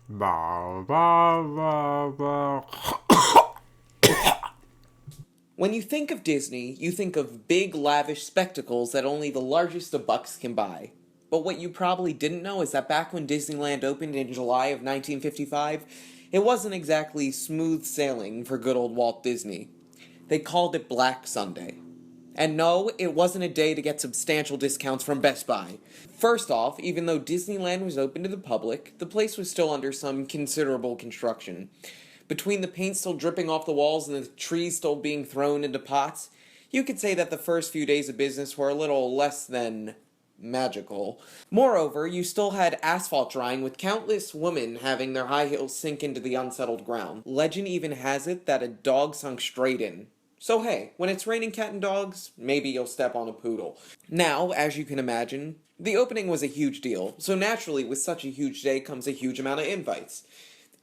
Ba, ba, ba, ba. When you think of Disney, you think of big, lavish spectacles that only the largest of bucks can buy. But what you probably didn't know is that back when Disneyland opened in July of 1955, it wasn't exactly smooth sailing for good old Walt Disney. They called it Black Sunday. And no, it wasn't a day to get substantial discounts from Best Buy. First off, even though Disneyland was open to the public, the place was still under some considerable construction. Between the paint still dripping off the walls and the trees still being thrown into pots, you could say that the first few days of business were a little less than magical. Moreover, you still had asphalt drying with countless women having their high heels sink into the unsettled ground. Legend even has it that a dog sunk straight in. So hey, when it's raining cat and dogs, maybe you'll step on a poodle. Now, as you can imagine, the opening was a huge deal, so naturally with such a huge day comes a huge amount of invites.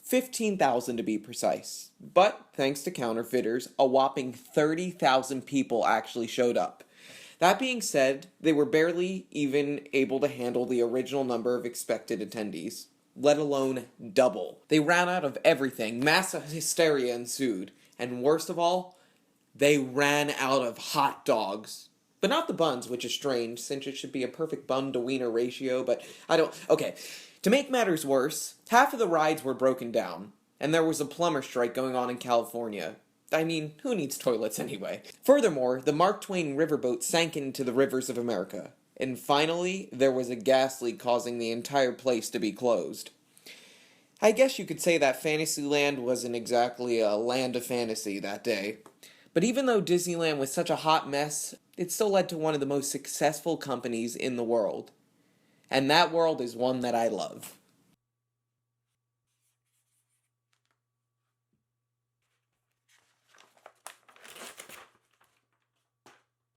15,000 to be precise. But, thanks to counterfeiters, a whopping 30,000 people actually showed up. That being said, they were barely even able to handle the original number of expected attendees, let alone double. They ran out of everything, mass hysteria ensued, and worst of all, they ran out of hot dogs. But not the buns, which is strange, since it should be a perfect bun to wiener ratio, but I don't. Okay. To make matters worse, half of the rides were broken down, and there was a plumber strike going on in California. I mean, who needs toilets anyway? Furthermore, the Mark Twain riverboat sank into the rivers of America. And finally, there was a gas leak causing the entire place to be closed. I guess you could say that Fantasyland wasn't exactly a land of fantasy that day. But even though Disneyland was such a hot mess, it still led to one of the most successful companies in the world. And that world is one that I love.